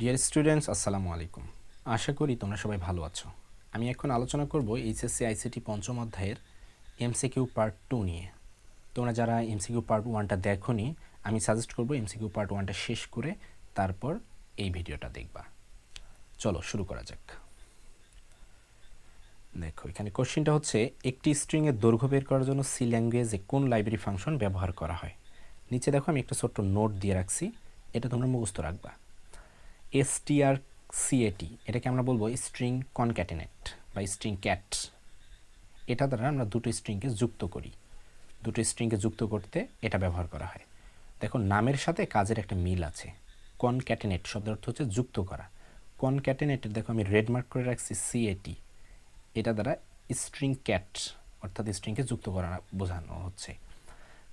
Dear students, আসসালামু আলাইকুম। আশা করি তোমরা সবাই ভালো আছো। আমি এখন আলোচনা করব এইচএসসি আইসিটি পঞ্চম অধ্যায়ের এমসিকিউ পার্ট 2 নিয়ে। তোমরা যারা এমসিকিউ পার্ট 1টা দেখোনি, আমি সাজেস্ট করব এমসিকিউ পার্ট 1টা শেষ করে তারপর এই ভিডিওটা দেখবা। চলো শুরু করা যাক। দেখো, এখানে কোশ্চেনটা হচ্ছে একটি স্ট্রিংয়ের দৈর্ঘ্য বের করার জন্য সি ল্যাঙ্গুয়েজে কোন লাইব্রেরি ফাংশন ব্যবহার করা হয়। নিচে দেখো আমি একটা ছোট্ট নোট দিয়ে রাখছি, এটা তোমরা মুখস্থ রাখবা। strcat, এটাকে আমরা বলবো স্ট্রিং কনক্যাটেনেট বা স্ট্রিং ক্যাট। এটা দ্বারা আমরা দুটো স্ট্রিংকে যুক্ত করি। দুটো স্ট্রিংকে যুক্ত করতে এটা ব্যবহার করা হয়। দেখো, নামের সাথে কাজের একটা মিল আছে। কনক্যাটেনেট শব্দের অর্থ হচ্ছে যুক্ত করা। কনক্যাটেনেটের দেখো আমি রেড মার্ক করে রাখছি সিএটি। এটা দ্বারা স্ট্রিং ক্যাট অর্থাৎ স্ট্রিংকে যুক্ত করা বোঝানো হচ্ছে।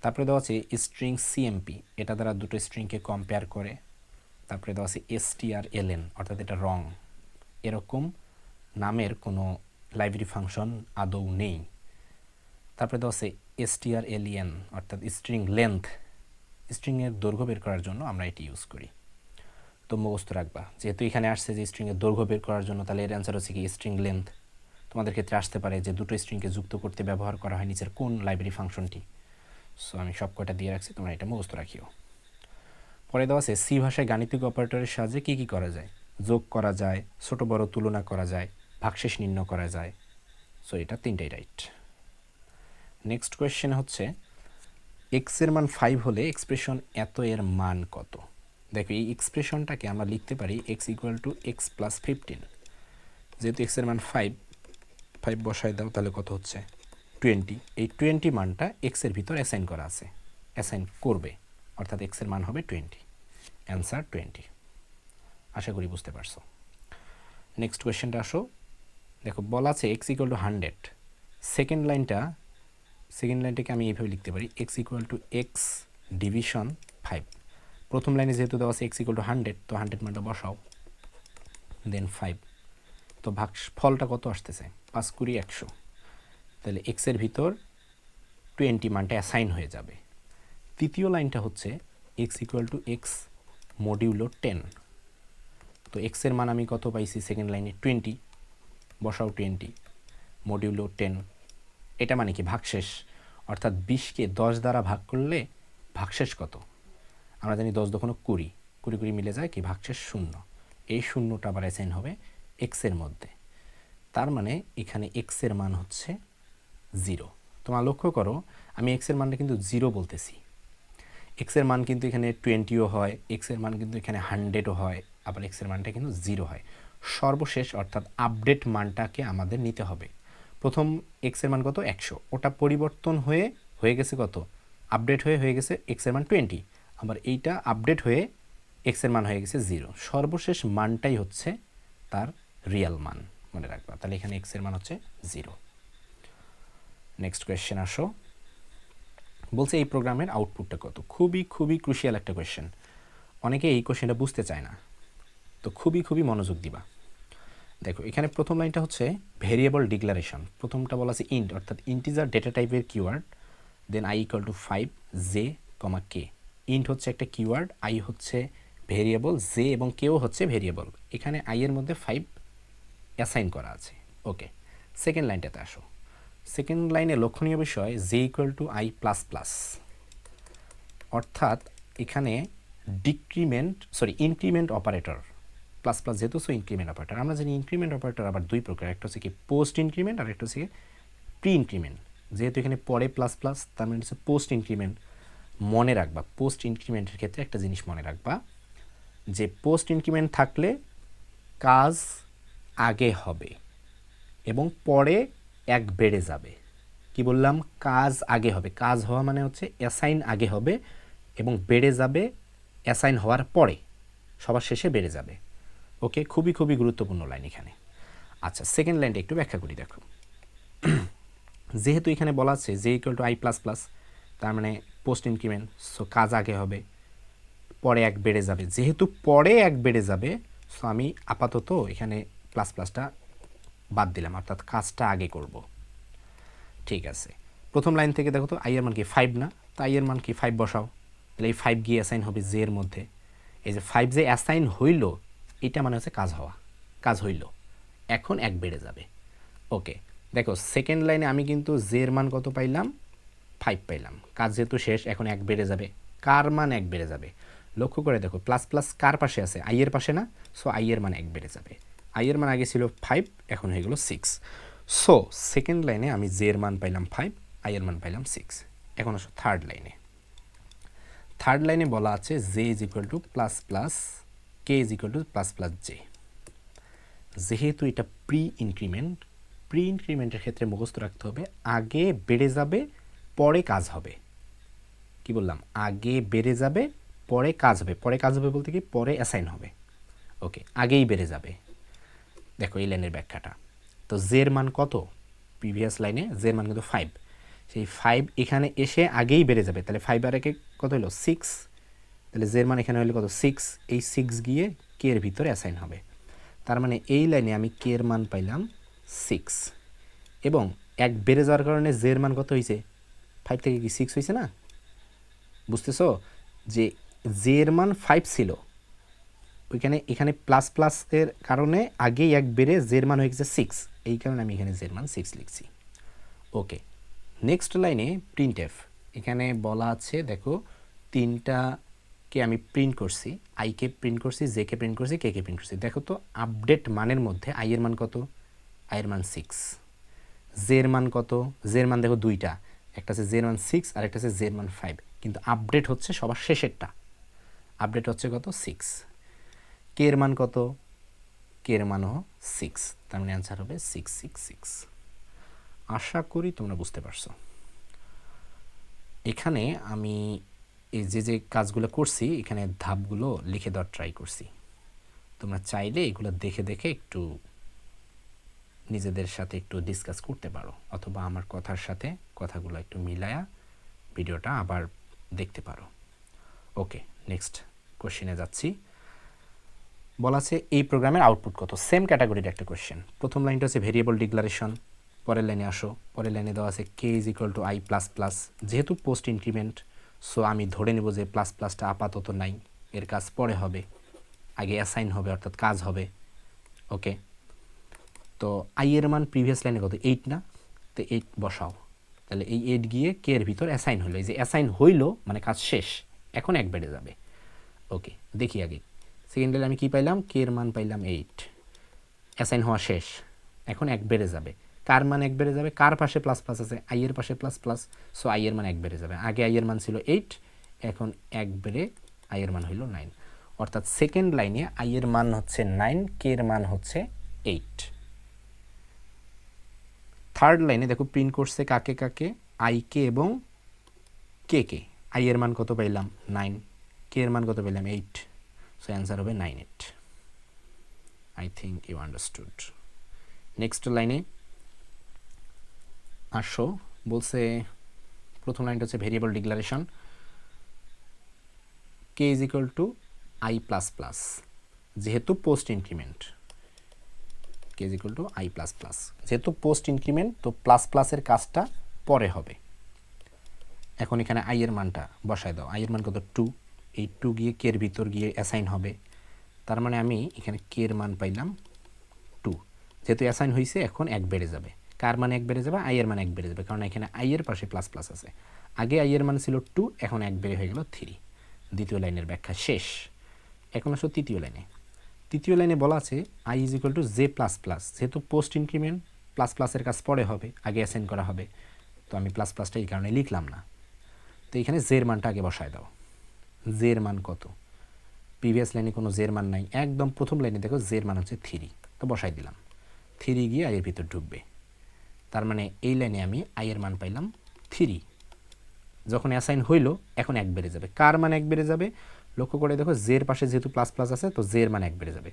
তারপরে দেওয়া আছে স্ট্রিং সিএমপি, এটা দ্বারা দুটো স্ট্রিংকে কম্পেয়ার করে। তারপরে দেওয়া আছে strlen, অর্থাৎ এটা রং। এরকম নামের কোনো লাইব্রেরি ফাংশন আদৌ নেই। তারপরে দেওয়া আছে strlen, অর্থাৎ স্ট্রিং লেন্থ। স্ট্রিংয়ের দৈর্ঘ্য বের করার জন্য আমরা এটি ইউজ করি। তো মুখস্থ রাখবা, যেহেতু এখানে আসছে যে স্ট্রিংয়ের দৈর্ঘ্য বের করার জন্য, তাহলে এর অ্যান্সার হচ্ছে কি স্ট্রিং লেন্থ। তোমাদের ক্ষেত্রে আসতে পারে যে দুটো স্ট্রিংকে যুক্ত করতে ব্যবহার করা হয় নিচের কোন লাইব্রেরি ফাংশনটি। সো আমি সব কয়টা দিয়ে রাখছি, তোমরা এটা মুখস্থ রাখিও। পরে দেওয়া আছে সি ভাষায় গাণিতিক অপারেটরের সাহায্যে কী কী করা যায়। যোগ করা যায়, ছোট বড় তুলনা করা যায়, ভাগশেষ নির্ণয় করা যায়। সো এটা তিনটাই রাইট। নেক্সট কোয়েশ্চেন হচ্ছে এক্সের মান 5 হলে এক্সপ্রেশন এত এর মান কত। দেখো, এই এক্সপ্রেশনটাকে আমরা লিখতে পারি x equal to x plus 15। যেহেতু এক্সের মান 5 বসায় দাও, তাহলে কত হচ্ছে 20। এই 20 মানটা এক্সের ভিতর অ্যাসাইন করা আছে, অ্যাসাইন করবে, অর্থাৎ এক্সের মান হবে 20। অ্যান্সার 20। আশা করি বুঝতে পারছো। নেক্সট কোয়েশ্চেনটা আসো। দেখো, বলা আছে এক্স ইকুয়াল টু 100। সেকেন্ড লাইনটাকে আমি এইভাবে লিখতে পারি x equal to x division 5। প্রথম লাইনে যেহেতু দেওয়া আছে এক্স ইকুয়াল টু 100, তো 100 মানটা বসাও, দেন 5। তো ফলটা কত আসতেছে 5 20 100। তাহলে এক্সের ভিতর 20 মানটা অ্যাসাইন হয়ে যাবে। তৃতীয় লাইনটা হচ্ছে x equal to x modulo 10। তো এক্সের মান আমি কত পাইছি সেকেন্ড লাইনে 20, বসাও 20 মডিউলো 10। এটা মানে কি ভাগশেষ, অর্থাৎ 20কে 10 দ্বারা ভাগ করলে ভাগশেষ কত। আমরা জানি 10 দোকানো 20, 20 মিলে যায় কি ভাগশেষ 0। এই শূন্যটা আবার অ্যাসাইন হবে এক্সের মধ্যে। তার মানে এখানে এক্সের মান হচ্ছে 0। তোমরা লক্ষ্য করো, আমি এক্সের মানটা কিন্তু 0 বলতেছি। এক্সের মান কিন্তু এখানে 20ও হয়, এক্সের মান কিন্তু এখানে 100ও হয়, আবার এক্সের মানটা কিন্তু 0 হয়। সর্বশেষ অর্থাৎ আপডেট মানটাকে আমাদের নিতে হবে। প্রথম এক্সের মান কত 100, ওটা পরিবর্তন হয়ে গেছে কত, আপডেট হয়ে গেছে এক্সের মান 20। আবার এইটা আপডেট হয়ে এক্সের মান হয়ে গেছে 0। সর্বশেষ মানটাই হচ্ছে তার রিয়েল মান, মনে রাখবা। তাহলে এখানে এক্সের মান হচ্ছে 0। নেক্সট কোয়েশ্চেন আসো। বলছে এই প্রোগ্রামের আউটপুটটা কত। খুবই ক্রুশিয়াল একটা কোয়েশ্চেন। অনেকে এই কোয়েশ্চেনটা বুঝতে চায় না, তো খুবই মনোযোগ দিবা। দেখো, এখানে প্রথম লাইনটা হচ্ছে ভেরিয়েবল ডিক্লারেশন। প্রথমটা বলা আছে ইন্ট, অর্থাৎ ইন্টিজার ডেটা টাইপের keyword, then I equal to 5 J comma K. Int হচ্ছে একটা কিওয়ার্ড, আই হচ্ছে ভেরিয়েবল, জে এবং কেও হচ্ছে ভেরিয়েবল। এখানে আই এর মধ্যে 5 অ্যাসাইন করা আছে। ওকে, সেকেন্ড লাইনটাতে আসো। সেকেন্ড লাইনে লক্ষণীয় বিষয় J equal to i plus plus, অর্থাৎ এখানে ইনক্রিমেন্ট অপারেটর প্লাস প্লাস যেহেতু, সো ইনক্রিমেন্ট অপারেটর। আমরা জানি ইনক্রিমেন্ট অপারেটর আবার দুই প্রকার, একটা হচ্ছে কি পোস্ট ইনক্রিমেন্ট আর একটা হচ্ছে প্রি ইনক্রিমেন্ট। যেহেতু এখানে পরে প্লাস প্লাস, তার মানে হচ্ছে পোস্ট ইনক্রিমেন্ট। মনে রাখবা, পোস্ট ইনক্রিমেন্টের ক্ষেত্রে একটা জিনিস মনে রাখবা, যে পোস্ট ইনক্রিমেন্ট থাকলে কাজ আগে হবে এবং পরে এক বেড়ে যাবে। কি বললাম, কাজ আগে হবে। কাজ হওয়া মানে হচ্ছে অ্যাসাইন আগে হবে এবং বেড়ে যাবে অ্যাসাইন হওয়ার পরে, সবার শেষে বেড়ে যাবে। ওকে, খুবই গুরুত্বপূর্ণ লাইন এখানে। আচ্ছা, সেকেন্ড লাইনটা একটু ব্যাখ্যা করি। দেখো, যেহেতু এখানে বলা আছে J equal to i plus plus, তার মানে পোস্ট ইনক্রিমেন্ট, সো কাজ আগে হবে, পরে এক বেড়ে যাবে। যেহেতু পরে এক বেড়ে যাবে, সো আমি আপাতত এখানে প্লাস প্লাসটা বাদ দিলাম, অর্থাৎ কাজটা আগে করব। ঠিক আছে, প্রথম লাইন থেকে দেখো তো আই এর মান কি 5 না, তো আই এর মান কি 5 বসাও, তাহলে এই 5 গিয়ে অ্যাসাইন হবে জে এর মধ্যে। এই যে 5 যে অ্যাসাইন হইল, এটা মানে হচ্ছে কাজ হওয়া, কাজ হইল, এখন 1 বেড়ে যাবে। ওকে, দেখো সেকেন্ড লাইনে আমি কিন্তু জের মান কত পাইলাম, 5 পাইলাম, কাজ যেহেতু শেষ এখন 1 বেড়ে যাবে, কার মান 1 বেড়ে যাবে। লক্ষ্য করে দেখো প্লাস প্লাস কার পাশে আছে, আই এর পাশে না, সো আই এর মান 1 বেড়ে যাবে। আই এর মান আগে ছিল 5, এখন হয়ে গেল 6। সো সেকেন্ড লাইনে আমি জের মান পাইলাম 5, আই এর মান পাইলাম 6। এখন আসো থার্ড লাইনে। থার্ড লাইনে বলা আছে j is equal to plus plus K is equal to plus plus J. যেহেতু এটা প্রি ইনক্রিমেন্টের ক্ষেত্রে মুখস্থ রাখতে হবে আগে বেড়ে যাবে পরে কাজ হবে। কি বললাম, আগে বেড়ে যাবে পরে কাজ হবে, পরে কাজ হবে বলতে কি পরে অ্যাসাইন হবে। ওকে, আগেই বেড়ে যাবে। দেখো এই লাইনের ব্যাখ্যাটা, তো জের মান কত, প্রিভিয়াস লাইনে জের মান কিন্তু 5, সেই 5 এখানে এসে আগেই বেড়ে যাবে, তাহলে 5 আর একে কত হলো 6, তাহলে জের মান এখানে হলো কত 6, এই 6 গিয়ে কে এর ভিতরে অ্যাসাইন হবে। তার মানে এই লাইনে আমি কে এর মান পাইলাম 6, এবং 1 বেড়ে যাওয়ার কারণে জের মান কত হয়েছে, 5 থেকে কি 6 হয়েছে না, বুঝতেছো যে জের মান 5 ছিল, ওইখানে এখানে প্লাস প্লাস এর কারণে আগেই 1 বেড়ে জের মান হয়ে গেছে 6, এই কারণে আমি এখানে জের মান 6 লিখছি। ওকে, নেক্সট লাইনে প্রিন্ট এফ, এখানে বলা আছে দেখো তিনটাকে আমি প্রিন্ট করছি, আইকে প্রিন্ট করছি, জেকে প্রিন্ট করছি, কে প্রিন্ট করছি। দেখো তো আপডেট মানের মধ্যে আই এর মান কত, আই এর মান 6, জের মান কত, জের মান দেখো দুইটা, একটা আছে জের মান 6 আর একটা আছে জের মান 5, কিন্তু আপডেট হচ্ছে সবার শেষেরটা, আপডেট হচ্ছে কত 6। কে এর মান কত, কে এর মানও 6, তার মানে অ্যান্সার হবে 666। আশা করি তোমরা বুঝতে পারছো। এখানে আমি এই যে কাজগুলো করছি এখানে ধাপগুলো লিখে দেওয়ার ট্রাই করছি, তোমরা চাইলে এগুলো দেখে দেখে একটু নিজেদের সাথে একটু ডিসকাস করতে পারো, অথবা আমার কথার সাথে কথাগুলো একটু মিলায়া ভিডিওটা আবার দেখতে পারো। ওকে, নেক্সট কোশ্চেনে যাচ্ছি। বলা আছে এই প্রোগ্রামের আউটপুট কত, সেম ক্যাটাগরির একটা কোশ্চেন। প্রথম লাইনটা হচ্ছে ভেরিয়েবল ডিক্লারেশন, পরের লাইনে আসো, পরের লাইনে দেওয়া আছে k is equal to i plus plus, যেহেতু পোস্ট ইনক্রিমেন্ট সো আমি ধরে নেব যে প্লাস প্লাসটা আপাতত নাই, এর কাজ পরে হবে, আগে অ্যাসাইন হবে অর্থাৎ কাজ হবে। ওকে, তো আই এর মান প্রিভিয়াস লাইনে কত 8 না, তো 8 বসাও, তাহলে এই 8 গিয়ে কে এর ভিতর অ্যাসাইন হলো, এই যে অ্যাসাইন হইলো মানে কাজ শেষ, এখন 1 বেড়ে যাবে। ওকে, দেখি আগে সেকেন্ড লাইনে আমি কি পাইলাম, কে এর মান পাইলাম 8, অ্যাসাইন হওয়া শেষ, এখন 1 বেড়ে যাবে, কার মান 1 বেড়ে যাবে, কার পাশে প্লাস প্লাস আছে, আই এর পাশে প্লাস প্লাস, সো আই এর মান 1 বেড়ে যাবে, আগে আই এর মান ছিল 8, এখন 1 বেড়ে আই এর মান হইল 9, অর্থাৎ সেকেন্ড লাইনে আই এর মান হচ্ছে 9, কে এর মান হচ্ছে 8। থার্ড লাইনে দেখো প্রিন্ট করছে কাকে কাকে, আই কে এবং কে কে, আই এর মান কত পাইলাম 9, কে এর মান কত পাইলাম 8, সো অ্যান্সার হবে 98। I think you understood. Next লাইনে আসো, বলছে প্রথম লাইনটা হচ্ছে variable declaration, k is equal to i plus plus, যেহেতু post increment, k is equal to i plus plus, যেহেতু পোস্ট ইনক্রিমেন্ট তো প্লাস প্লাসের কাজটা পরে হবে। এখন এখানে আই এর মানটা বসায় দাও, আই এর মান কত 2, এই 2 গিয়ে কে এর ভিতর গিয়ে অ্যাসাইন হবে, তার মানে আমি এখানে কে এর মান পাইলাম 2, যেহেতু অ্যাসাইন হয়েছে এখন 1 বেড়ে যাবে, কার মান 1 বেড়ে যাবে, আই এর মান 1 বেড়ে যাবে, কারণ এখানে আই এর পাশে প্লাস প্লাস আছে, আগে আই এর মান ছিল 2, এখন 1 বেড়ে হয়ে গেল 3। দ্বিতীয় লাইনের ব্যাখ্যা শেষ। এখন আসো তৃতীয় লাইনে। তৃতীয় লাইনে বলা আছে I is equal to j plus plus, যেহেতু পোস্ট ইনক্রিমেন্ট প্লাস প্লাসের কাজ পরে হবে, আগে অ্যাসাইন করা হবে, তো আমি প্লাস প্লাসটা এই কারণে লিখলাম না, তো এখানে জের মানটা আগে বসায় দাও। জের মান কত, প্রিভিয়াস লাইনে কোনো জের মান নাই, একদম প্রথম লাইনে দেখো জের মান হচ্ছে 3, তো বসাই দিলাম, 3 গিয়ে আই এর ভিতর ঢুকবে, তার মানে এই লাইনে আমি আই এর মান পাইলাম 3, যখন অ্যাসাইন হইল এখন 1 বেড়ে যাবে, কার মান 1 বেড়ে যাবে, লক্ষ্য করে দেখো জের পাশে যেহেতু প্লাস প্লাস আছে তো জের মান 1 বেড়ে যাবে,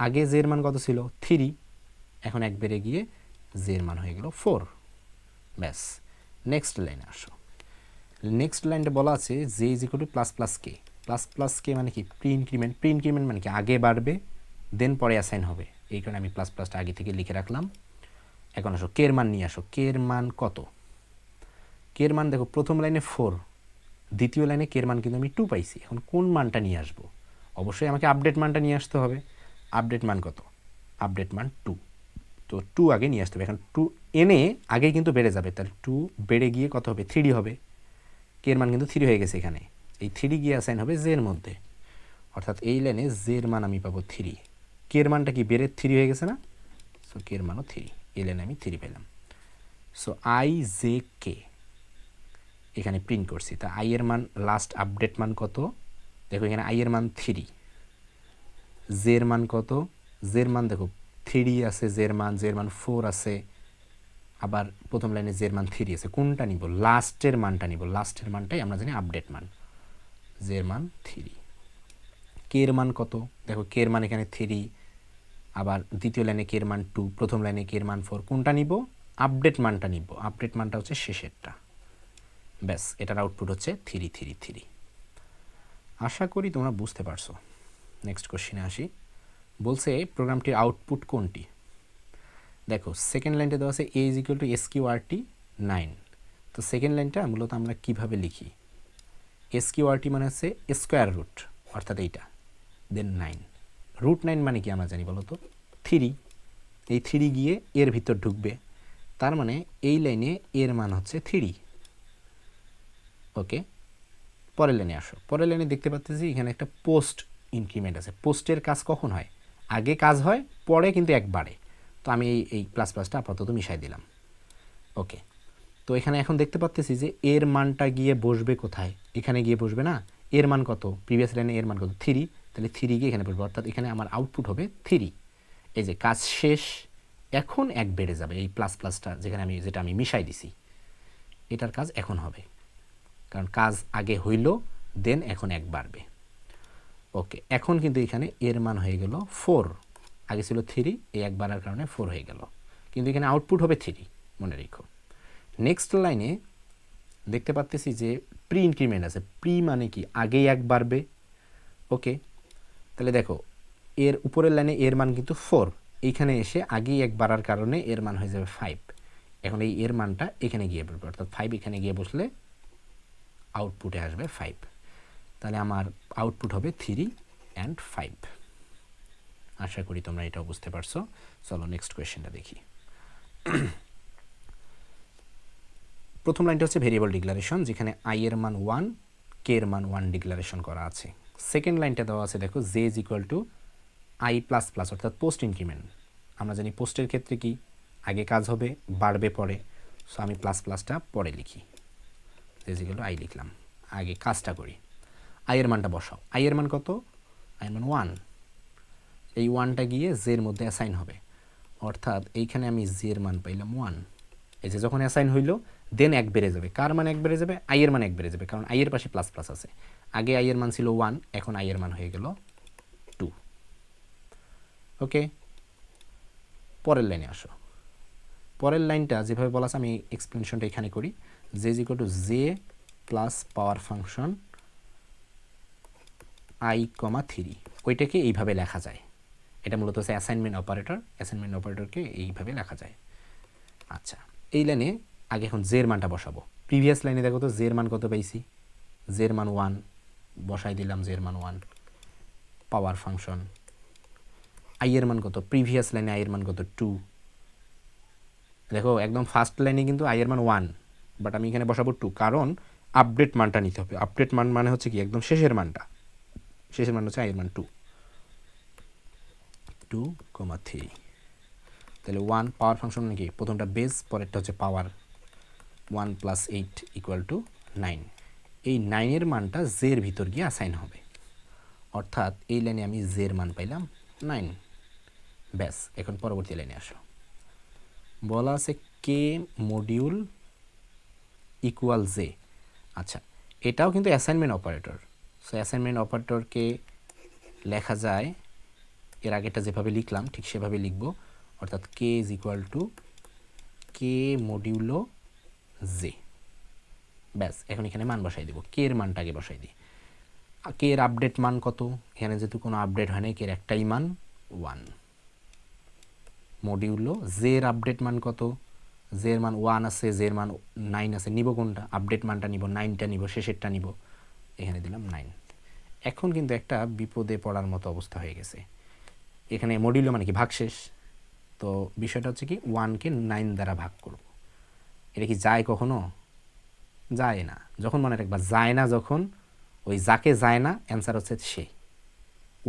আগে জের মান কত ছিল 3, এখন 1 বেড়ে গিয়ে জের মান হয়ে গেল 4। ব্যাস, নেক্সট লাইনে আসো। নেক্সট লাইনটা বলা আছে j is equal to plus plus k, plus plus k মানে কি প্রি ইনক্রিমেন্ট, প্রি ইনক্রিমেন্ট মানে কি আগে বাড়বে দেন পরে অ্যাসাইন হবে, এই কারণে আমি প্লাস প্লাসটা আগে থেকে লিখে রাখলাম। এখন আসো কে এর মান নিয়ে আসো, কে এর মান কত, কে এর মান দেখো প্রথম লাইনে 4, দ্বিতীয় লাইনে কে এর মান কিন্তু আমি 2 পাইছি, এখন কোন মানটা নিয়ে আসবো, অবশ্যই আমাকে আপডেট মানটা নিয়ে আসতে হবে, আপডেট মান কত, আপডেট মান 2, তো 2 আগে নিয়ে আসতে হবে। এখন 2 এনে আগে কিন্তু বেড়ে যাবে, তাহলে 2 বেড়ে গিয়ে কত হবে, 3D হবে। কে এর মান কিন্তু 3 হয়ে গেছে এখানে, এই 3D গিয়ে অ্যাসাইন হবে জে এর মধ্যে, অর্থাৎ এই লাইনে জে এর মান আমি পাবো 3। কে এর মানটা কি বেড়ে 3 হয়ে গেছে না, সো কে এর মানও 3, এই লাইনে আমি 3 পেলাম। সো আই জে কে এখানে প্রিন্ট করছি, তা আই এর মান লাস্ট আপডেট মান কত, দেখো এখানে আই এর মান 3, জে এর মান কত, জে এর মান দেখো 3 আছে, জে এর মান 4 আছে, আবার প্রথম লাইনে জে এর মান 3 আছে, কোনটা নিব, লাস্টের মানটা নিব, লাস্টের মানটাই আমরা জানি আপডেট মান, জে এর মান 3। কে এর মান কত, দেখো কে এর মান এখানে 3, আবার দ্বিতীয় লাইনে কে এর মান 2, প্রথম লাইনে কে এর মান 4, কোনটা নিব, আপডেট মানটা নিব, আপডেট মানটা হচ্ছে শেষেরটা। ব্যাস, এটার আউটপুট হচ্ছে 3 3 3। আশা করি তোমরা বুঝতে পারছো। নেক্সট কোশ্চেনে আসি, বলছে প্রোগ্রামটির আউটপুট কোনটি। দেখো সেকেন্ড লাইনটা দেওয়া আছে এ ইজ ইকুয়াল টু SQRT 9, তো সেকেন্ড লাইনটা মূলত আমরা কিভাবে লিখি, SQRT মানে হচ্ছে স্কোয়ার রুট, অর্থাৎ এইটা, দেন 9, রুট 9 মানে কি আমরা জানি বলো তো, 3, এই 3 গিয়ে এর ভিতর ঢুকবে, তার মানে এই লাইনে এর মান হচ্ছে 3। ওকে, পরের লাইনে আসো, পরের লাইনে দেখতে পাচ্ছি এখানে একটা পোস্ট ইনক্রিমেন্ট আছে। পোস্টের কাজ কখন হয়, আগে কাজ হয়, পরে কিন্তু একবারে, তো আমি এই প্লাস প্লাসটা আপাতত মিশাই দিলাম। ওকে, তো এখানে এখন দেখতে পাচ্ছি যে এর মানটা গিয়ে বসবে কোথায়, এখানে গিয়ে বসবে না, এর মান কত, প্রিভিয়াস লাইনে এর মান কত 3, তাহলে 3 গিয়ে এখানে বসবে, অর্থাৎ এখানে আমার আউটপুট হবে 3। এই যে কাজ শেষ, এখন এক বেড়ে যাবে, এই প্লাস প্লাসটা যেখানে যেটা আমি মিশাই দিছি, এটার কাজ এখন হবে, কারণ কাজ আগে হইল, দেন এখন এক বাড়বে। ওকে, এখন কিন্তু এখানে এর মান হয়ে গেল 4, আগে ছিল 3, এই এক বাড়ার কারণে 4 হয়ে গেল, কিন্তু এখানে আউটপুট হবে 3, মনে রেখো। নেক্সট লাইনে দেখতে পাচ্ছি যে প্রি ইনক্রিমেন্ট আছে, প্রি মানে কি আগেই এক বাড়বে। ওকে, তাহলে দেখো এর উপরের লাইনে এর মান কিন্তু 4, এইখানে এসে আগেই এক বাড়ার কারণে এর মান হয়ে যাবে 5, এখন এই এর মানটা এখানে গিয়ে বসবে, অর্থাৎ 5 এখানে গিয়ে বসলে আউটপুটে আসবে 5, তাহলে আমার আউটপুট হবে 3 অ্যান্ড 5। আশা করি তোমরা এটাও বুঝতে পারছো। চলো নেক্সট কোয়েশ্চেনটা দেখি। প্রথম লাইনটা হচ্ছে ভেরিয়েবল ডিক্লারেশন, যেখানে আই এর মান 1, কে এর মান 1 ডিক্লারেশন করা আছে। সেকেন্ড লাইনটা দেওয়া আছে, দেখো J is equal to i plus plus, অর্থাৎ পোস্ট ইনক্রিমেন্ট। আমরা জানি পোস্টের ক্ষেত্রে কি আগে কাজ হবে, বাড়বে পরে, সো আমি প্লাস প্লাসটা পরে লিখি, J is equal to I লিখলাম, আগে কাজটা করি। আই এর মানটা বসাও, আই এর মান কত, আই এর মান 1, এই 1টা গিয়ে জে এর মধ্যে অ্যাসাইন হবে, অর্থাৎ এইখানে আমি জে এর মান পাইলাম 1। এই যে যখন অ্যাসাইন হইল, দেন এক বেড়ে যাবে, কার মান এক বেড়ে যাবে, আই এর মান এক বেড়ে যাবে, কারণ আই এর পাশে প্লাস প্লাস আছে, আগে আই এর মান ছিল 1, এখন আই এর মান হয়ে গেল 2। ওকে, পরের লাইনে আসো, পরের লাইনটা যেভাবে বলা আছে আমি এক্সপ্লেনেশনটা এখানে করি, j is equal to j plus power function i comma 3, ওইটাকে এইভাবে লেখা যায়, এটা মূলত হচ্ছে অ্যাসাইনমেন্ট অপারেটর, অ্যাসাইনমেন্ট অপারেটরকে এইভাবে লেখা যায়। আচ্ছা, এই লাইনে আগে এখন জের মানটা বসাবো, প্রিভিয়াস লাইনে দেখো তো জের মান কত পাইছি, জের মান 1, বসাই দিলাম জের মান 1, পাওয়ার ফাংশন আই এর মান কত, প্রিভিয়াস লাইনে আই এর মান কত 2, দেখো একদম ফার্স্ট লাইনে কিন্তু আই এর মান 1, বাট আমি এখানে বসাবো 2, কারণ আপডেট মানটা নিতে হবে। আপডেট মান মানে হচ্ছে কি একদম শেষের মানটা, শেষের মান হচ্ছে আই এর মান 2, 2,3, তাহলে 1 পাওয়ার ফাংশন নাকি প্রথমটা বেস, পরেরটা হচ্ছে পাওয়ার, 1 + 8 = 9, এই 9-এর মানটা জের ভিতর গিয়ে অ্যাসাইন হবে, অর্থাৎ এই লাইনে আমি জের মান পাইলাম 9। ব্যাস, এখন পরবর্তী লাইনে আসো, বলা আছে কে মডিউল ইকুয়াল জে। আচ্ছা, এটাও কিন্তু অ্যাসাইনমেন্ট অপারেটর, সো অ্যাসাইনমেন্ট অপারেটরকে লেখা যায় এর আগেটা যেভাবে লিখলাম ঠিক সেভাবে লিখব, অর্থাৎ k is equal to k modulo j. ব্যাস, এখন এখানে মান বসাই দেবো, কে এর মানটা আগে বসাই দিই, কে এর আপডেট মান কত, এখানে যেহেতু কোনো আপডেট হয় না, কে এর একটাই মান 1, মডিউলো জে এর আপডেট মান কত, জে এর মান 1 আছে, জে এর মান 9 আছে, নিব কোনটা, আপডেট মানটা নিব, 9টা নিব, শেষেরটা নিব, এখানে দিলাম 9। এখন কিন্তু একটা বিপদে পড়ার মতো অবস্থা হয়ে গেছে, এখানে মডিউলো মানে কি ভাগশেষ, তো বিষয়টা হচ্ছে কি 1কে 9 দ্বারা ভাগ করব। এটা কি যায় কখনো? যায় না। যখন মনে রাখবা যায় না, যখন ওই যাকে যায় না অ্যান্সার হচ্ছে সে।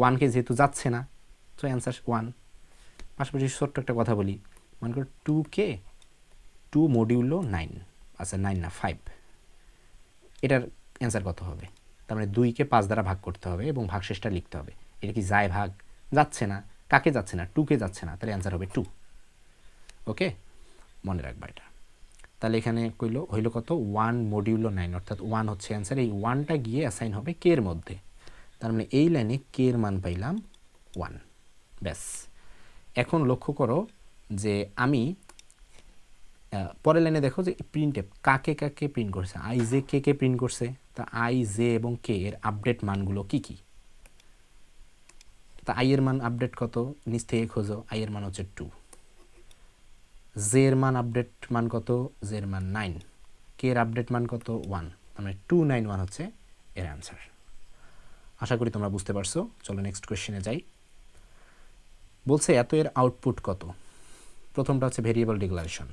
1কে যেহেতু যাচ্ছে না, তো অ্যান্সার 1। পাশাপাশি ছোট্ট একটা কথা বলি, মনে করো 2কে 2 মডিউলো 9, আচ্ছা 9 না 5, এটার অ্যান্সার কত হবে? তার মানে 2কে 5 দ্বারা ভাগ করতে হবে এবং ভাগশেষটা লিখতে হবে। এটা কি যায় ভাগ? যাচ্ছে না। কাকে যাচ্ছে না? 2কে যাচ্ছে না, তাহলে অ্যান্সার হবে 2। ওকে, মনে রাখবা এটা। তাহলে এখানে হইল কত? 1 মডিউলো 9, অর্থাৎ 1 হচ্ছে অ্যান্সার। এই 1টা গিয়ে অ্যাসাইন হবে কে এর মধ্যে, তার মানে এই লাইনে কে এর মান পাইলাম 1। ব্যাস। এখন লক্ষ্য করো যে আমি পরের লাইনে দেখো যে প্রিন্ট কাকে কাকে প্রিন্ট করছে, I J K K print করছে। তা আই জে এবং কে এর আপডেট মানগুলো কি কি? তা আই এর মান আপডেট কত? নিচ থেকে খোঁজো। আই এর মান হচ্ছে 2। জে এর মান আপডেট মান কত? জে এর মান 9। কে এর আপডেট মান কত? 1। মানে 291 হচ্ছে এর অ্যান্সার। আশা করি তোমরা বুঝতে পারছো। চলো নেক্সট কোয়েশ্চেনে যাই। বলছে এত এর আউটপুট কত? প্রথমটা হচ্ছে ভেরিয়েবল ডিক্লারেশন,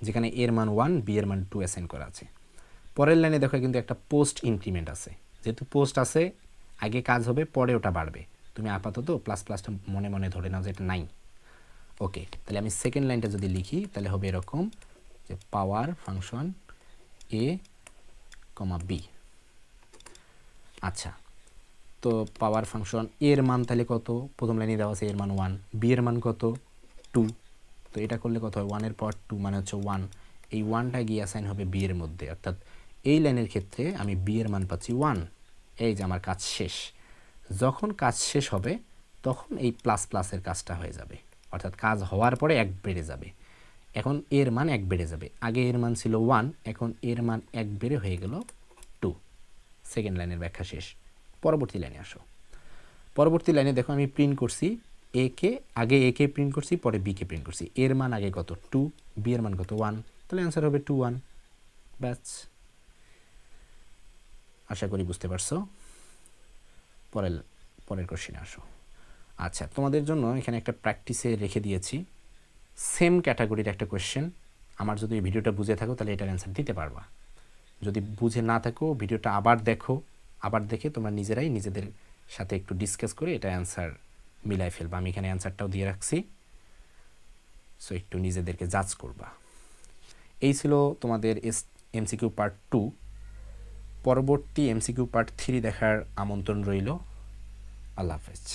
যেখানে এর মান 1, বি এর মান 2 অ্যাসাইন করা আছে। পরের লাইনে দেখো কিন্তু একটা পোস্ট ইনক্রিমেন্ট আছে। যেহেতু পোস্ট আছে, আগে কাজ হবে, পরে ওটা বাড়বে। তুমি আপাতত প্লাস প্লাসটা মনে মনে ধরে নাও যে এটা নাই। ওকে, তাহলে আমি সেকেন্ড লাইনটা যদি লিখি তাহলে হবে এরকম যে পাওয়ার ফাংশন এ কমা বি। আচ্ছা, তো পাওয়ার ফাংশন এর মান তাহলে কত? প্রথম লাইনে দেওয়া আছে এর মান 1, বি এর মান কত? 2। তো এটা করলে কত হয়? 1 এর পাওয়ার 2 মানে হচ্ছে 1। এই 1টা গিয়ে অ্যাসাইন হবে বি এর মধ্যে, অর্থাৎ এই লাইনের ক্ষেত্রে আমি বি এর মান পাচ্ছি 1। এই যে আমার কাজ শেষ। যখন কাজ শেষ হবে তখন এই প্লাস প্লাসের কাজটা হয়ে যাবে, অর্থাৎ কাজ হওয়ার পরে 1 বেড়ে যাবে। এখন এর মান 1 বেড়ে যাবে। আগে এর মান ছিল 1, এখন এর মান 1 বেড়ে হয়ে গেল 2। সেকেন্ড লাইনের ব্যাখ্যা শেষ। পরবর্তী লাইনে আসো। পরবর্তী লাইনে দেখো আমি প্রিন্ট করছি আগে এ কে প্রিন্ট করছি, পরে বি কে প্রিন্ট করছি। এর মান আগে কত? 2, বি এর মান কত? 1। তাহলে অ্যান্সার হবে 2 1। ব্যাস। আশা করি বুঝতে পারছো। পরের কোশ্চেনে আসো। আচ্ছা, তোমাদের জন্য এখানে একটা প্র্যাকটিসে রেখে দিয়েছি সেম ক্যাটাগরির একটা কোয়েশ্চেন। আমার যদি এই ভিডিওটা বুঝে থাকো তাহলে এটার অ্যান্সার দিতে পারবা। যদি বুঝে না থাকো ভিডিওটা আবার দেখো, আবার দেখে তোমরা নিজেরাই নিজেদের সাথে একটু ডিসকাস করে এটা অ্যান্সার মিলাই ফেলবা। আমি এখানে অ্যান্সারটাও দিয়ে রাখছি, সো একটু নিজেদেরকে জাজ করবা। এই ছিল তোমাদের এমসিকিউ পার্ট 2। পরবর্তী এমসিকিউ পার্ট 3 দেখার আমন্ত্রণ রইল। আল্লাহ হাফেজ।